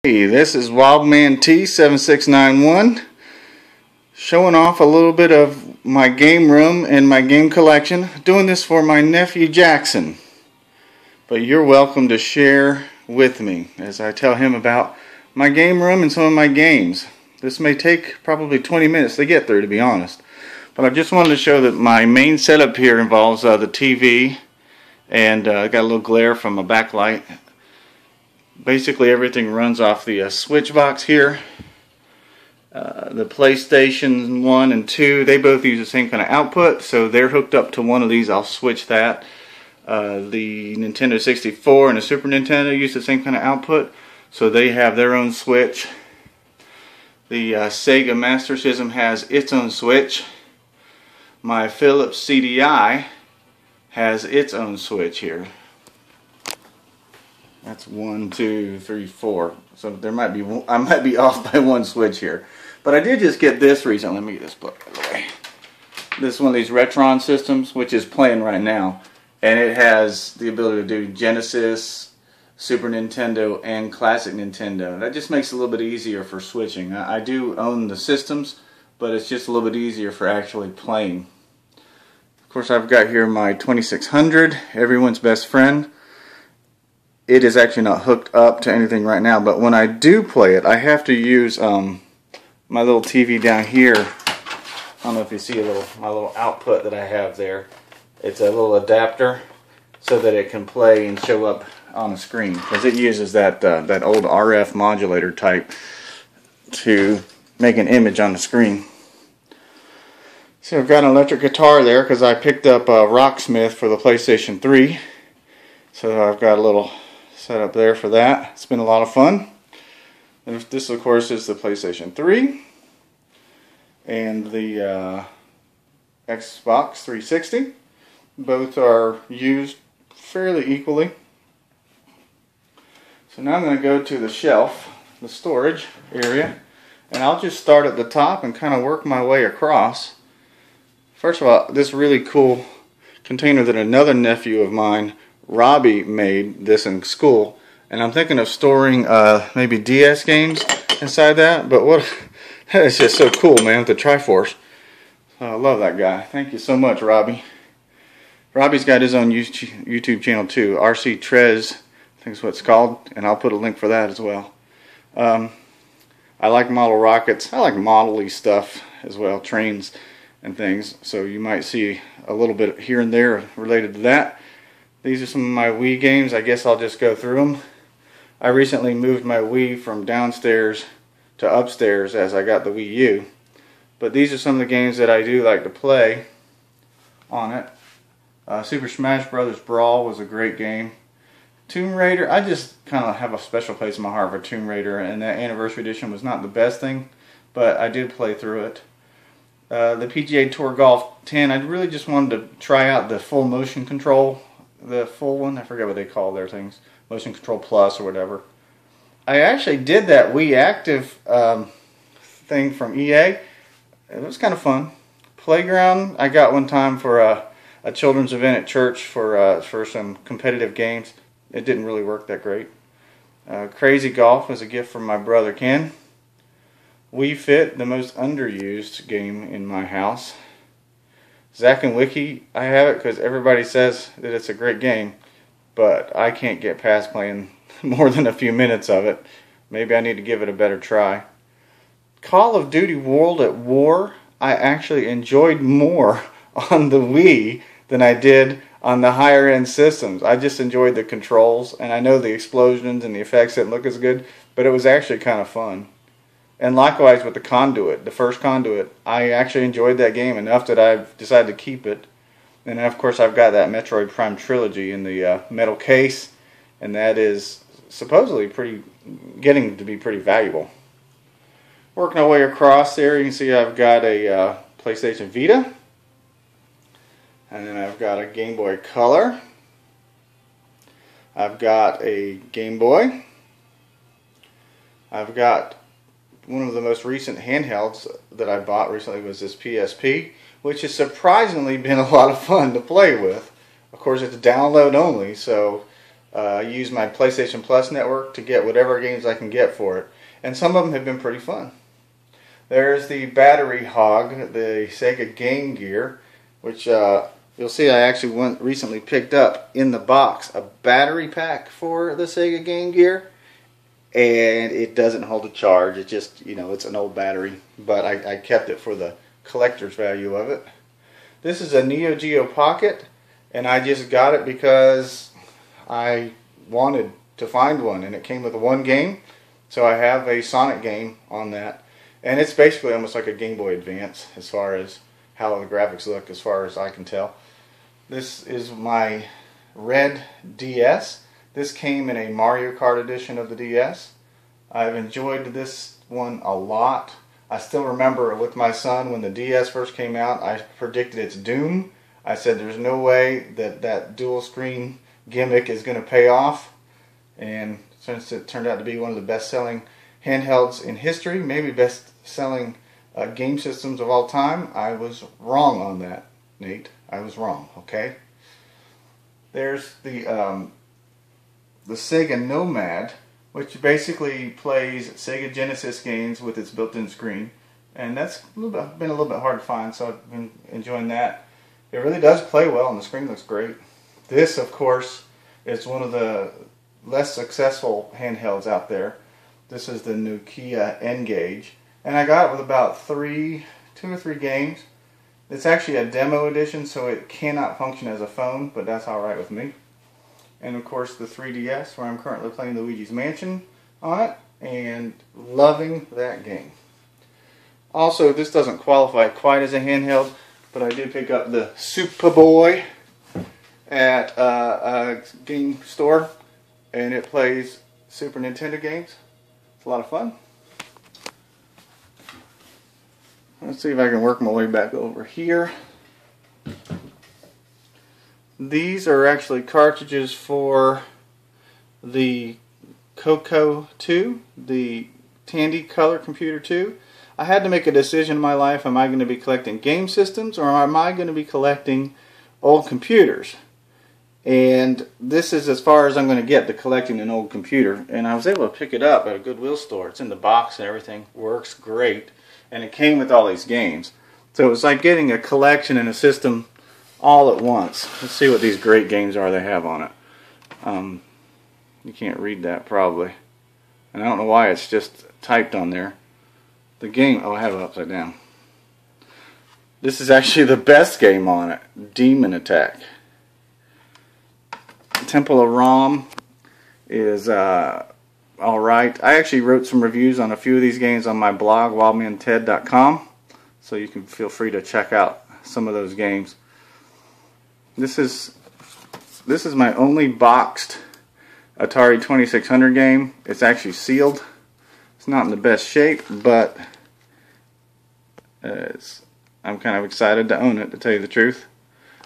Hey, this is Wildman T7691 showing off a little bit of my game room and my game collection. Doing this for my nephew Jackson. But you're welcome to share with me as I tell him about my game room and some of my games. This may take probably 20 minutes to get through, to be honest. But I just wanted to show that my main setup here involves the TV, and I got a little glare from a backlight. Basically everything runs off the switch box here. The PlayStation 1 and 2, they both use the same kind of output, so they're hooked up to one of these. I'll switch that. The Nintendo 64 and the Super Nintendo use the same kind of output, so they have their own switch. The Sega Master System has its own switch. My Philips CDI has its own switch here. That's 1, 2, 3, 4. So there might be I might be off by one switch here. But I did just get this recently. Let me get this plug out of the way. This is one of these Retron systems, which is playing right now, and it has the ability to do Genesis, Super Nintendo, and Classic Nintendo. That just makes it a little bit easier for switching. I do own the systems, but it's just a little bit easier for actually playing. Of course, I've got here my 2600, everyone's best friend. It is actually not hooked up to anything right now, but when I do play it, I have to use my little TV down here. I don't know if you see my little output that I have there. It's a little adapter so that it can play and show up on the screen, because it uses that old RF modulator type to make an image on the screen. So I've got an electric guitar there because I picked up Rocksmith for the PlayStation 3. So I've got a little set up there for that. It's been a lot of fun. And this, of course, is the PlayStation 3 and the Xbox 360. Both are used fairly equally. So now I'm going to go to the shelf, the storage area, and I'll just start at the top and kind of work my way across. First of all, this really cool container that another nephew of mine, Robbie, made this in school, and I'm thinking of storing maybe DS games inside that. But that is just so cool, man, with the Triforce. I love that guy. Thank you so much, Robbie. Robbie's got his own YouTube channel too, RC Trez, I think is what it's called, and I'll put a link for that as well. I like model rockets. I like model-y stuff as well, trains and things, so you might see a little bit here and there related to that. These are some of my Wii games. I guess I'll just go through them. I recently moved my Wii from downstairs to upstairs as I got the Wii U. But these are some of the games that I do like to play on it. Super Smash Bros. Brawl was a great game. Tomb Raider, I just kind of have a special place in my heart for Tomb Raider, and that Anniversary Edition was not the best thing, but I did play through it. The PGA Tour Golf 10, I really just wanted to try out the full motion control. The full one, I forget what they call their things, Motion Control Plus or whatever. I actually did that Wii Active thing from EA. It was kind of fun. Playground, I got one time for a children's event at church for some competitive games. It didn't really work that great. Crazy Golf was a gift from my brother Ken. Wii Fit, the most underused game in my house. Zack and Wiki, I have it because everybody says that it's a great game, but I can't get past playing more than a few minutes of it. Maybe I need to give it a better try. Call of Duty World at War, I actually enjoyed more on the Wii than I did on the higher end systems. I just enjoyed the controls, and I know the explosions and the effects didn't look as good, but it was actually kind of fun. And likewise with the Conduit, the first Conduit, I actually enjoyed that game enough that I've decided to keep it. And of course I've got that Metroid Prime Trilogy in the metal case, and that is supposedly getting to be pretty valuable. Working our way across there, you can see I've got a PlayStation Vita, and then I've got a Game Boy Color. I've got a Game Boy. I've got one of the most recent handhelds that I bought recently was this PSP, which has surprisingly been a lot of fun to play with. Of course, it's download only, so I use my PlayStation Plus network to get whatever games I can get for it. And some of them have been pretty fun. There's the Battery Hog, the Sega Game Gear, which you'll see I actually recently picked up in the box a battery pack for the Sega Game Gear. And it doesn't hold a charge. It just, you know, it's an old battery. But I kept it for the collector's value of it. This is a Neo Geo Pocket. And I just got it because I wanted to find one. And it came with one game. So I have a Sonic game on that. And it's basically almost like a Game Boy Advance as far as how the graphics look, as far as I can tell. This is my red DS. This came in a Mario Kart edition of the DS. I've enjoyed this one a lot. I still remember with my son when the DS first came out, I predicted its doom. I said there's no way that that dual screen gimmick is going to pay off. And since it turned out to be one of the best-selling handhelds in history, maybe best-selling game systems of all time, I was wrong on that, Nate. I was wrong, okay? There's the Sega Nomad, which basically plays Sega Genesis games with its built-in screen. And that's been a little bit hard to find, so I've been enjoying that. It really does play well, and the screen looks great. This, of course, is one of the less successful handhelds out there. This is the Nokia N-Gage. And I got it with about 2 or 3 games. It's actually a demo edition, so it cannot function as a phone, but that's alright with me. And of course the 3DS, where I'm currently playing Luigi's Mansion on it, and loving that game. Also, this doesn't qualify quite as a handheld, but I did pick up the Superboy at a game store, and it plays Super Nintendo games. It's a lot of fun. Let's see if I can work my way back over here. These are actually cartridges for the Coco 2, the Tandy Color Computer 2. I had to make a decision in my life. Am I going to be collecting game systems, or am I going to be collecting old computers? And this is as far as I'm going to get, the collecting an old computer. And I was able to pick it up at a Goodwill store. It's in the box and everything. Works great. And it came with all these games. So it was like getting a collection and a system all at once. Let's see what these great games are they have on it. You can't read that probably. And I don't know why it's just typed on there. The game, oh, I have it upside down. This is actually the best game on it. Demon Attack. Temple of Rom is alright. I actually wrote some reviews on a few of these games on my blog, wildmanted.com, so you can feel free to check out some of those games. This is my only boxed Atari 2600 game. It's actually sealed. It's not in the best shape, but I'm kind of excited to own it, to tell you the truth.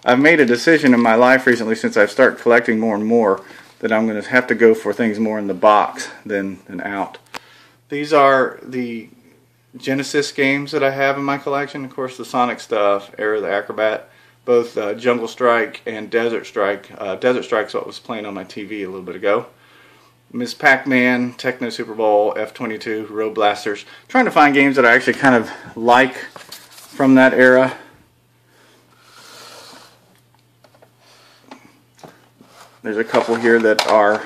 I've made a decision in my life recently, since I've started collecting more and more, that I'm going to have to go for things more in the box than out. These are the Genesis games that I have in my collection. Of course, the Sonic stuff, Era the Acrobat, both Jungle Strike and Desert Strike. Desert Strike's what was playing on my TV a little bit ago. Ms. Pac-Man, Techno Super Bowl, F-22, Road Blasters. Trying to find games that I actually kind of like from that era. There's a couple here that are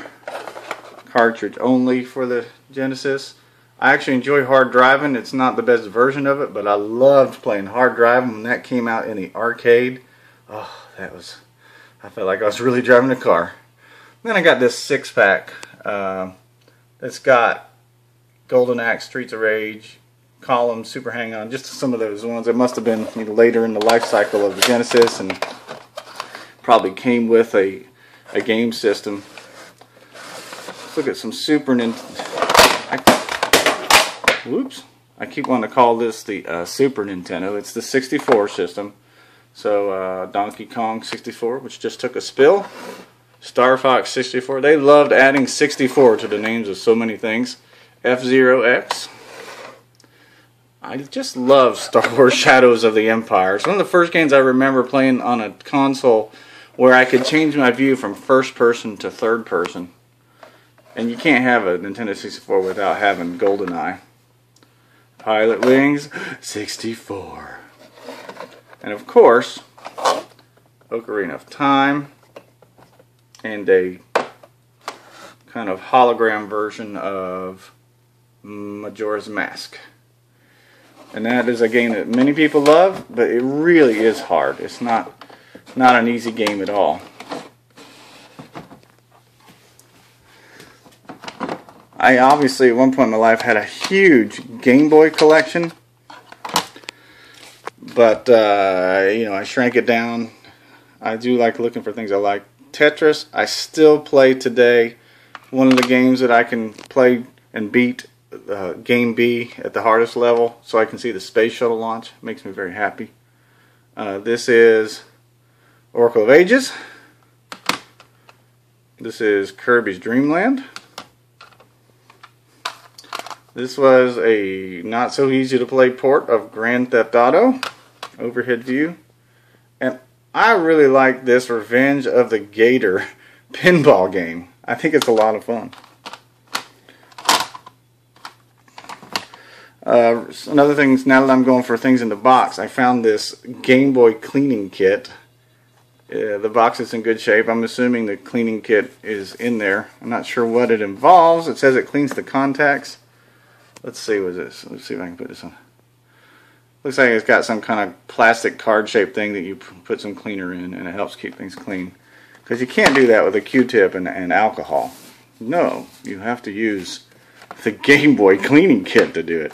cartridge only for the Genesis. I actually enjoy Hard Driving. It's not the best version of it, but I loved playing Hard Driving when that came out in the arcade. Oh, I felt like I was really driving a car. Then I got this 6-pack that's got Golden Axe, Streets of Rage, Column, Super Hang-On, just some of those ones. It must have been later in the life cycle of the Genesis, and probably came with a game system. Let's look at some Super Nintendo. Whoops. I keep wanting to call this the Super Nintendo. It's the 64 system. So Donkey Kong 64, which just took a spill. Star Fox 64. They loved adding 64 to the names of so many things. F-Zero X. I just love Star Wars Shadows of the Empire. It's one of the first games I remember playing on a console where I could change my view from first person to third person. And you can't have a Nintendo 64 without having GoldenEye. Pilot Wings 64. And of course, Ocarina of Time, and a kind of hologram version of Majora's Mask. And that is a game that many people love, but it really is hard. It's not an easy game at all. I obviously at one point in my life had a huge Game Boy collection, but you know, I shrank it down. I do like looking for things I like. Tetris, I still play today. One of the games that I can play and beat Game B at the hardest level, so I can see the space shuttle launch. Makes me very happy. This is Oracle of Ages. This is Kirby's Dream Land. This was a not so easy to play port of Grand Theft Auto, overhead view. And I really like this Revenge of the Gator pinball game. I think it's a lot of fun. Another thing is, now that I'm going for things in the box, I found this Game Boy cleaning kit. The box is in good shape. I'm assuming the cleaning kit is in there. I'm not sure what it involves. It says it cleans the contacts. Let's see what this. Let's see if I can put this on. Looks like it's got some kind of plastic card-shaped thing that you put some cleaner in, and it helps keep things clean. Because you can't do that with a Q-tip and alcohol. No, you have to use the Game Boy cleaning kit to do it.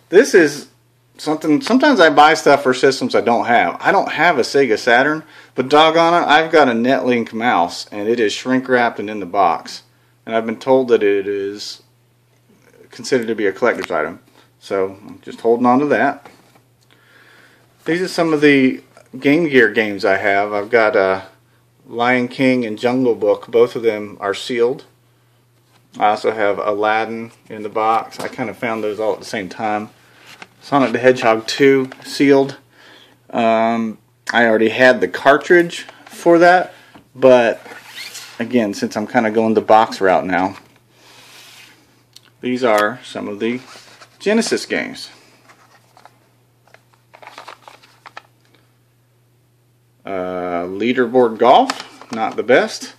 This is something. Sometimes I buy stuff for systems I don't have. I don't have a Sega Saturn, but doggone it, I've got a Netlink mouse, and it is shrink wrapped and in the box. And I've been told that it is considered to be a collector's item, so I'm just holding on to that. These are some of the Game Gear games I have. I've got Lion King and Jungle Book. Both of them are sealed. I also have Aladdin in the box. I kind of found those all at the same time. Sonic the Hedgehog 2 sealed. I already had the cartridge for that, but again, since I'm kind of going the box route now, these are some of the Genesis games. Leaderboard Golf, not the best.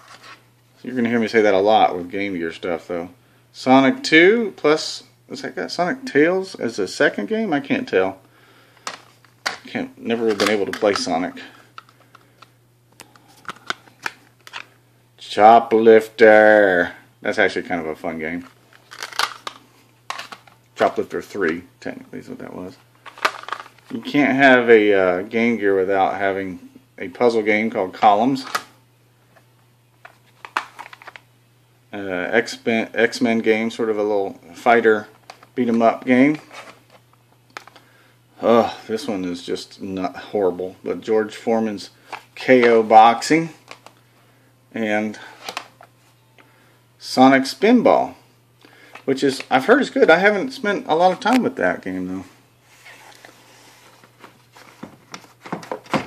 You're going to hear me say that a lot with Game Gear stuff, though. Sonic 2 plus, what's that got? Sonic Tales as a second game? I can't tell. Never been able to play Sonic. Choplifter. That's actually kind of a fun game. Choplifter 3, technically, is what that was. You can't have a Game Gear without having a puzzle game called Columns. X-Men game, sort of a little fighter beat-em-up game. Oh, this one is just not horrible. But George Foreman's KO Boxing and Sonic Spinball, which is, I've heard is good. I haven't spent a lot of time with that game though.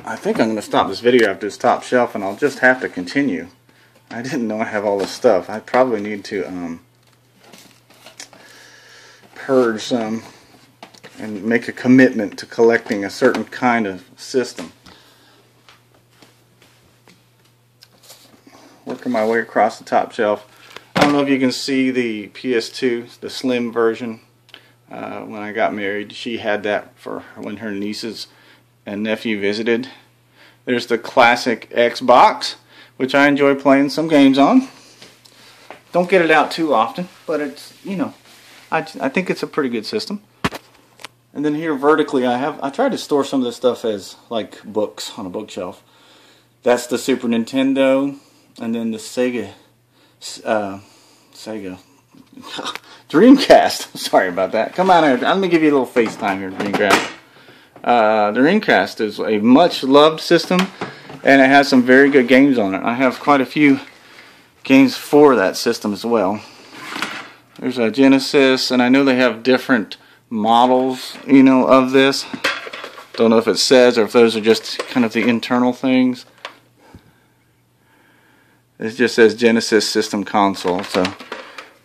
I think I'm going to stop this video after this top shelf, and I'll just have to continue. I didn't know I have all this stuff. I probably need to purge some and make a commitment to collecting a certain kind of system. Working my way across the top shelf. I don't know if you can see the PS2, the slim version. When I got married, she had that for when her nieces and nephew visited. There's the classic Xbox, which I enjoy playing some games on. Don't get it out too often, but it's, you know, I think it's a pretty good system. And then here vertically I tried to store some of this stuff as like books on a bookshelf. That's the Super Nintendo, and then the Sega Dreamcast. Sorry about that. Come on here. Let me give you a little FaceTime here, Dreamcast. The Dreamcast is a much loved system, and it has some very good games on it. I have quite a few games for that system as well. There's a Genesis, and I know they have different models, you know, of this. Don't know if it says or if those are just kind of the internal things. It just says Genesis System Console. So,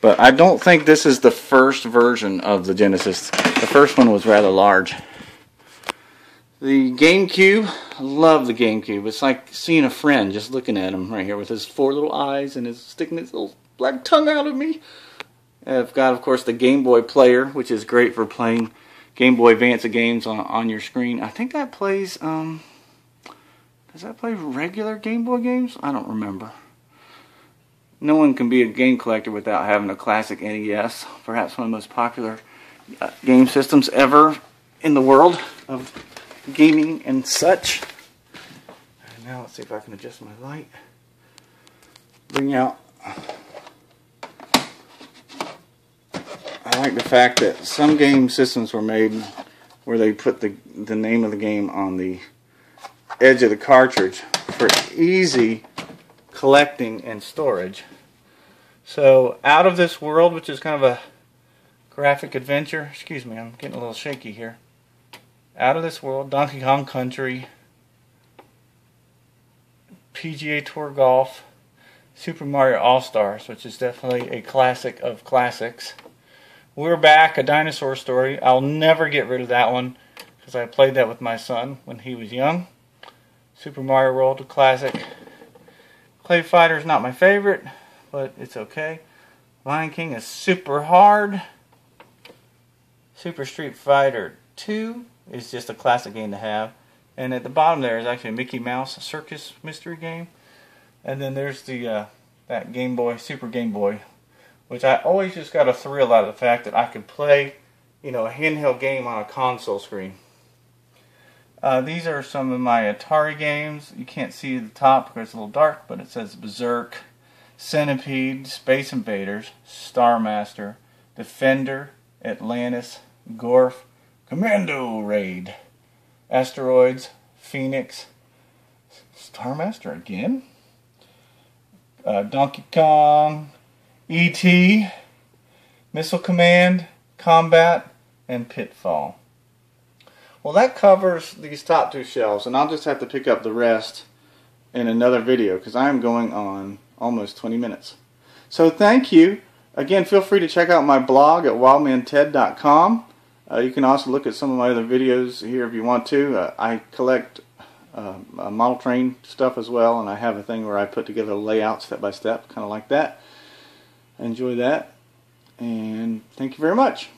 but I don't think this is the first version of the Genesis. The first one was rather large. The GameCube, I love the GameCube. It's like seeing a friend just looking at him right here with his 4 little eyes and his sticking his little black tongue out at me. I've got, of course, the Game Boy player, which is great for playing Game Boy Advance games on your screen. I think that plays, does that play regular Game Boy games? I don't remember. No one can be a game collector without having a classic NES, perhaps one of the most popular game systems ever in the world of gaming and such. And now let's see if I can adjust my light. Bring out. I like the fact that some game systems were made where they put the name of the game on the edge of the cartridge for easy collecting and storage. So, Out of This World, which is kind of a graphic adventure. Excuse me, I'm getting a little shaky here. Out of This World, Donkey Kong Country, PGA Tour Golf, Super Mario All-Stars, which is definitely a classic of classics. We're Back, A Dinosaur Story. I'll never get rid of that one because I played that with my son when he was young. Super Mario World, a classic. Clay Fighter is not my favorite, but it's okay. Lion King is super hard. Super Street Fighter 2 is just a classic game to have. And at the bottom there is actually a Mickey Mouse Circus mystery game. And then there's the that Game Boy, Super Game Boy, which I always just got a thrill out of the fact that I could play, a handheld game on a console screen. These are some of my Atari games. You can't see the top because it's a little dark, but it says Berserk, Centipede, Space Invaders, Star Master, Defender, Atlantis, Gorf, Commando Raid, Asteroids, Phoenix, Star Master again, Donkey Kong, E.T., Missile Command, Combat, and Pitfall. Well, that covers these top 2 shelves, and I'll just have to pick up the rest in another video because I am going on almost 20 minutes. So thank you. Again, feel free to check out my blog at wildmanted.com. You can also look at some of my other videos here if you want to. I collect model train stuff as well, and I have a thing where I put together a layout step by step, kind of like that. Enjoy that, and thank you very much.